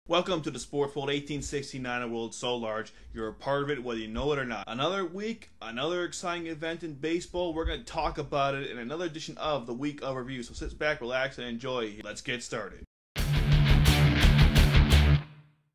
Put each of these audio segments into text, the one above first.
Welcome to the Sports World 1869, a world so large, you're a part of it whether you know it or not. Another week, another exciting event in baseball. We're going to talk about it in another edition of the Week of Review. So sit back, relax, and enjoy. Let's get started.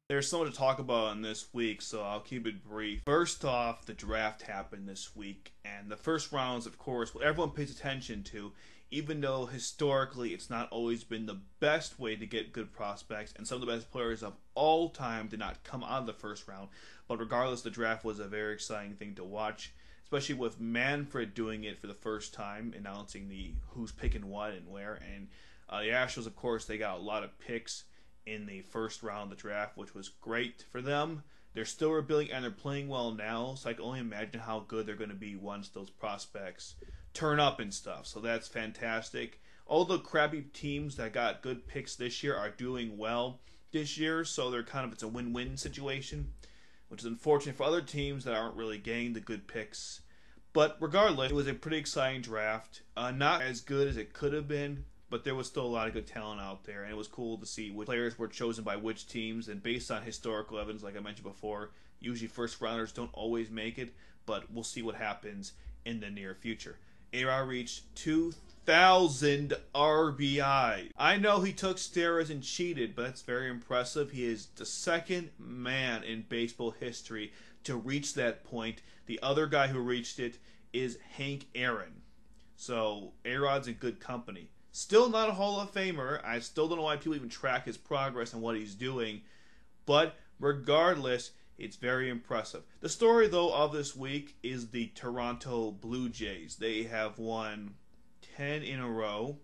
There's so much to talk about in this week, so I'll keep it brief. First off, the draft happened this week, and the first round is, of course, what everyone pays attention to, even though historically it's not always been the best way to get good prospects, and some of the best players of all time did not come out of the first round. But regardless, the draft was a very exciting thing to watch, especially with Manfred doing it for the first time, announcing the who's picking what and where. And the Astros, of course, they got a lot of picks in the first round of the draft, which was great for them. They're still rebuilding and they're playing well now, so I can only imagine how good they're going to be once those prospects turn up and stuff. So that's fantastic. All the crappy teams that got good picks this year are doing well this year, so it's a win-win situation, which is unfortunate for other teams that aren't really getting the good picks. But regardless, it was a pretty exciting draft. Not as good as it could have been, but there was still a lot of good talent out there, and it was cool to see which players were chosen by which teams. And based on historical evidence, like I mentioned before, usually first rounders don't always make it, but we'll see what happens in the near future. A-Rod reached 2,000 RBI. I know he took steroids and cheated, but that's very impressive. He is the second man in baseball history to reach that point. The other guy who reached it is Hank Aaron. So A-Rod's in good company. Still not a Hall of Famer. I still don't know why people even track his progress and what he's doing. But regardless, it's very impressive. The story, though, of this week is the Toronto Blue Jays. They have won 10 in a row,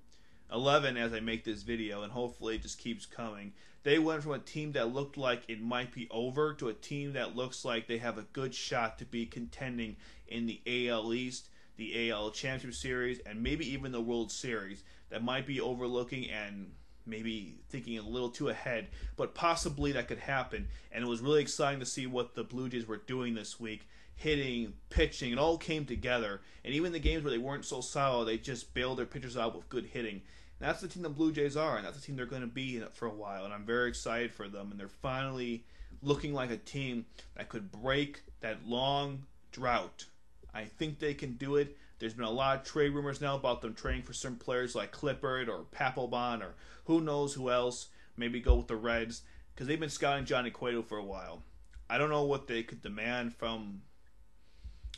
11 as I make this video, and hopefully it just keeps coming. They went from a team that looked like it might be over to a team that looks like they have a good shot to be contending in the AL East, the AL Championship Series, and maybe even the World Series. That might be overlooking and maybe thinking a little too ahead, but possibly that could happen. And it was really exciting to see what the Blue Jays were doing this week. Hitting, pitching, it all came together. And even the games where they weren't so solid, they just bailed their pitchers out with good hitting. And that's the team the Blue Jays are, and that's the team they're going to be in for a while. And I'm very excited for them. And they're finally looking like a team that could break that long drought. I think they can do it. There's been a lot of trade rumors now about them trading for certain players like Clippard or Papelbon or who knows who else. Maybe go with the Reds because they've been scouting Johnny Cueto for a while. I don't know what they could demand from.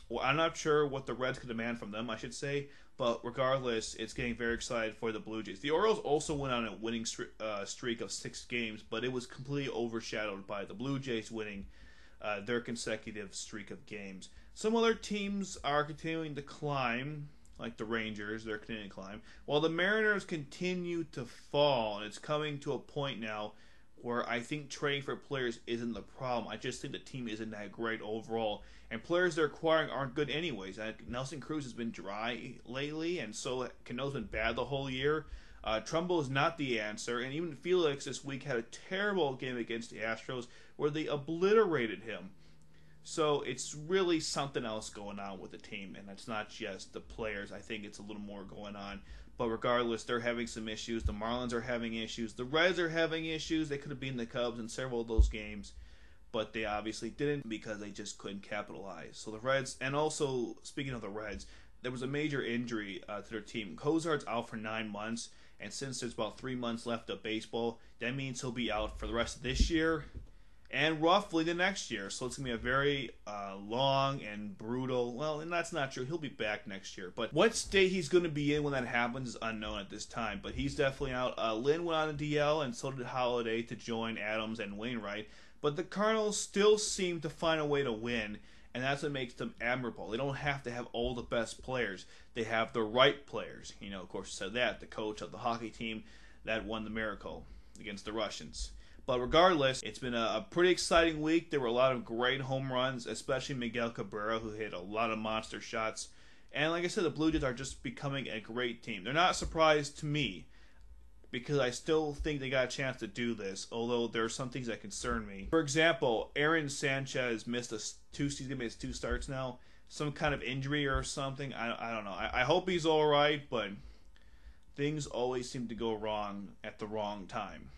Well, I'm not sure what the Reds could demand from them, I should say. But regardless, it's getting very excited for the Blue Jays. The Orioles also went on a winning streak of 6 games, but it was completely overshadowed by the Blue Jays winning their consecutive streak of games. Some other teams are continuing to climb, like the Rangers, they're continuing to climb, while the Mariners continue to fall, and it's coming to a point now where I think trading for players isn't the problem. I just think the team isn't that great overall, and players they're acquiring aren't good anyways. Nelson Cruz has been dry lately, and so Cano's been bad the whole year. Trumbo is not the answer, and even Felix this week had a terrible game against the Astros where they obliterated him. So it's really something else going on with the team, and it's not just the players. I think it's a little more going on. But regardless, they're having some issues. The Marlins are having issues. The Reds are having issues. They could have beaten the Cubs in several of those games, but they obviously didn't because they just couldn't capitalize. So the Reds, and also speaking of the Reds, there was a major injury to their team. Cozart's out for 9 months, and since there's about 3 months left of baseball, that means he'll be out for the rest of this year and roughly the next year. So it's going to be a very long and brutal, well, and that's not true. He'll be back next year. But what state he's going to be in when that happens is unknown at this time. But he's definitely out. Lynn went on the DL, and so did Holiday to join Adams and Wainwright. But the Cardinals still seem to find a way to win, and that's what makes them admirable. They don't have to have all the best players. They have the right players. You know, of course, said that. The coach of the hockey team that won the Miracle against the Russians. But regardless, it's been a pretty exciting week. There were a lot of great home runs, especially Miguel Cabrera, who hit a lot of monster shots. And like I said, the Blue Jays are just becoming a great team. They're not a surprise to me because I still think they got a chance to do this, although there are some things that concern me. For example, Aaron Sanchez missed he missed 2 starts now. Some kind of injury or something. I don't know. I hope he's all right, but things always seem to go wrong at the wrong time.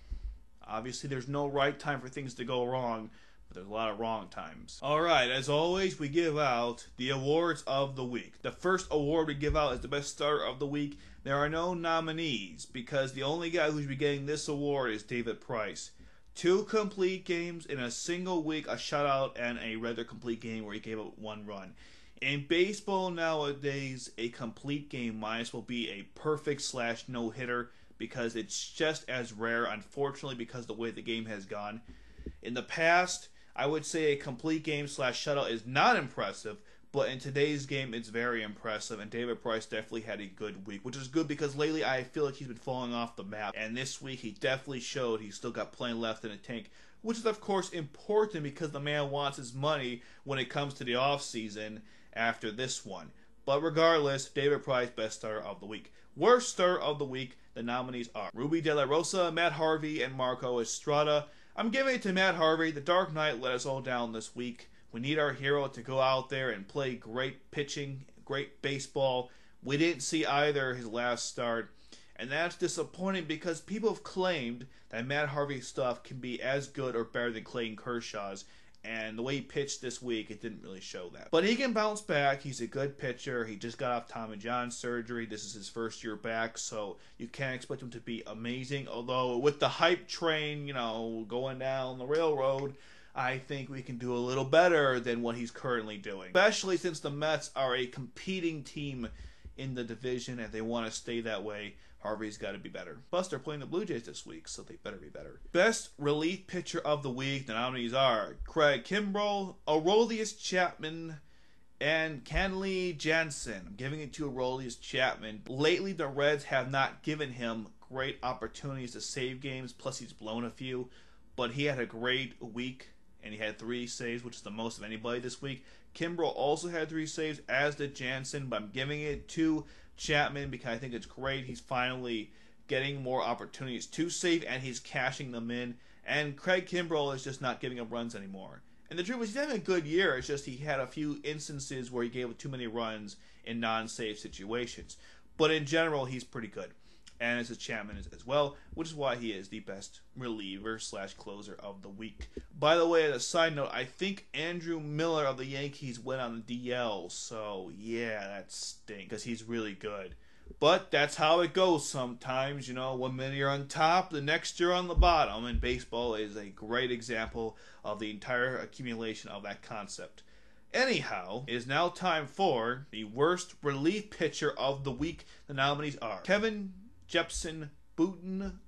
Obviously, there's no right time for things to go wrong, but there's a lot of wrong times. Alright, as always, we give out the awards of the week. The first award we give out is the best starter of the week. There are no nominees, because the only guy who should be getting this award is David Price. 2 complete games in a single week, a shutout, and a rather complete game where he gave up 1 run. In baseball nowadays, a complete game might as well be a perfect / no-hitter, because it's just as rare, unfortunately, because of the way the game has gone. In the past, I would say a complete game / shutout is not impressive, but in today's game, it's very impressive, and David Price definitely had a good week, which is good because lately I feel like he's been falling off the map, and this week he definitely showed he's still got plenty left in the tank, which is of course important because the man wants his money when it comes to the offseason after this one. But regardless, David Price, best starter of the week. Worst starter of the week, the nominees are Ruby De La Rosa, Matt Harvey, and Marco Estrada. I'm giving it to Matt Harvey. The Dark Knight let us all down this week. We need our hero to go out there and play great pitching, great baseball. We didn't see either his last start. And that's disappointing because people have claimed that Matt Harvey's stuff can be as good or better than Clayton Kershaw's. And the way he pitched this week, it didn't really show that. But he can bounce back. He's a good pitcher. He just got off Tommy John surgery. This is his first year back, so you can't expect him to be amazing. Although, with the hype train, going down the railroad, I think we can do a little better than what he's currently doing. Especially since the Mets are a competing team in the division, and they want to stay that way. Harvey's got to be better. Plus, they're playing the Blue Jays this week, so they better be better. Best relief pitcher of the week, the nominees are Craig Kimbrel, Aroldis Chapman, and Kenley Jansen. I'm giving it to Aroldis Chapman. Lately, the Reds have not given him great opportunities to save games, plus he's blown a few, but he had a great week, and he had 3 saves, which is the most of anybody this week. Kimbrel also had 3 saves, as did Jansen, but I'm giving it to Chapman because I think it's great. He's finally getting more opportunities to save, and he's cashing them in. And Craig Kimbrel is just not giving up runs anymore. And the truth is, he's having a good year. It's just he had a few instances where he gave up too many runs in non-save situations. But in general, he's pretty good. And as Chapman is as well, which is why he is the best reliever / closer of the week. By the way, as a side note, I think Andrew Miller of the Yankees went on the DL, so yeah, that stinks, because he's really good. But that's how it goes sometimes, 1 minute you're on top, the next you're on the bottom, and baseball is a great example of the entire accumulation of that concept. Anyhow, it is now time for the worst relief pitcher of the week. The nominees are Kevin Jepsen, Boone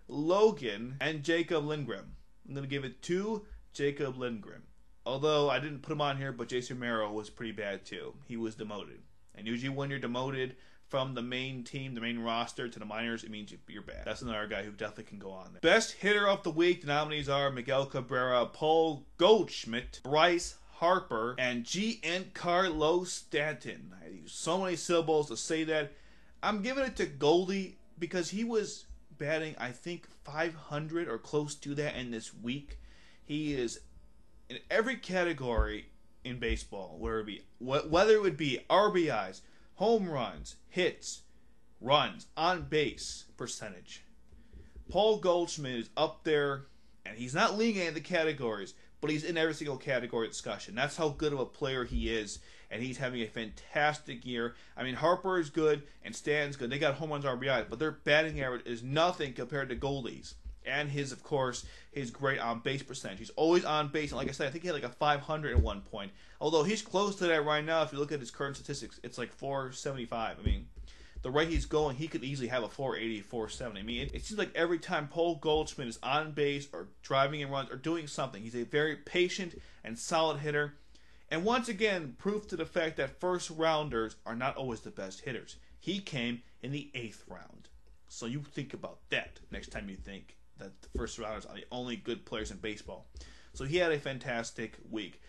Logan, and Jacob Lindgren. I'm going to give it to Jacob Lindgren. Although I didn't put him on here, but Jason Romero was pretty bad too. He was demoted. And usually when you're demoted from the main team, the main roster, to the minors, it means you're bad. That's another guy who definitely can go on there. Best hitter of the week, the nominees are Miguel Cabrera, Paul Goldschmidt, Bryce Harper, and Giancarlo Stanton. I use so many syllables to say that. I'm giving it to Goldie because he was batting, I think, 500 or close to that in this week. He is in every category in baseball, whether it would be RBIs, home runs, hits, runs, on base percentage. Paul Goldschmidt is up there, and he's not leading any of the categories, but he's in every single category discussion. That's how good of a player he is, and he's having a fantastic year. I mean, Harper is good, and Stan's good. They got home runs, RBIs, but their batting average is nothing compared to Goldie's. And his great on-base percentage. He's always on base, and like I said, I think he had like a 500 at one point. Although he's close to that right now. If you look at his current statistics, it's like 475. I mean, the rate he's going, he could easily have a 480, 470. I mean, it seems like every time Paul Goldschmidt is on base or driving in runs or doing something, he's a very patient and solid hitter. And once again, proof to the fact that first rounders are not always the best hitters. He came in the 8th round. So you think about that next time you think that the first rounders are the only good players in baseball. So he had a fantastic week.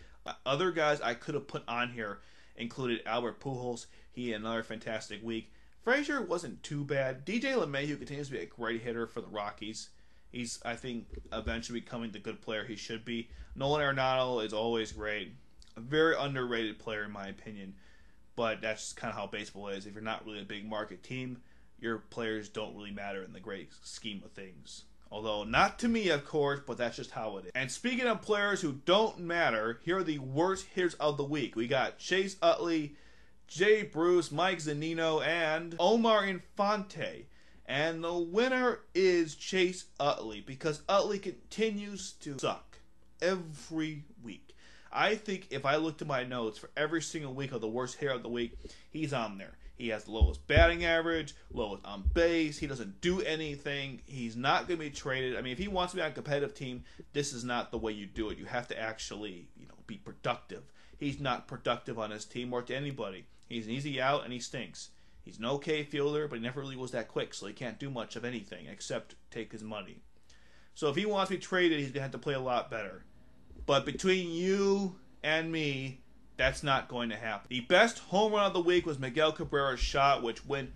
Other guys I could have put on here included Albert Pujols. He had another fantastic week. Frazier wasn't too bad. DJ LeMahieu continues to be a great hitter for the Rockies. He's, I think, eventually becoming the good player he should be. Nolan Arenado is always great. A very underrated player in my opinion. But that's kind of how baseball is. If you're not really a big market team, your players don't really matter in the great scheme of things. Although not to me, of course, but that's just how it is. And speaking of players who don't matter, here are the worst hitters of the week. We got Chase Utley, Jay Bruce, Mike Zunino, and Omar Infante. And the winner is Chase Utley, because Utley continues to suck every week. I think if I looked at my notes for every single week of the worst hitter of the week, he's on there. He has the lowest batting average, lowest on base. He doesn't do anything. He's not going to be traded. I mean, if he wants to be on a competitive team, this is not the way you do it. You have to actually, be productive. He's not productive on his team or to anybody. He's an easy out and he stinks. He's an okay fielder, but he never really was that quick, so he can't do much of anything except take his money. So if he wants to be traded, he's going to have to play a lot better. But between you and me, that's not going to happen. The best home run of the week was Miguel Cabrera's shot, which went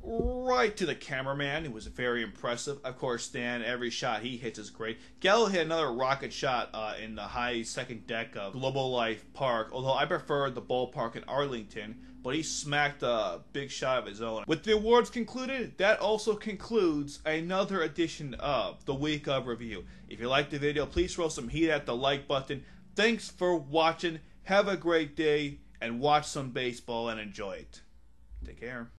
right to the cameraman. It was very impressive. Of course, Stan, every shot he hits is great. Gallo hit another rocket shot in the high second deck of Global Life Park, although I prefer the ballpark in Arlington, but he smacked a big shot of his own. With the awards concluded, that also concludes another edition of the Week of Review. If you liked the video, please throw some heat at the like button. Thanks for watching. Have a great day, and watch some baseball and enjoy it. Take care.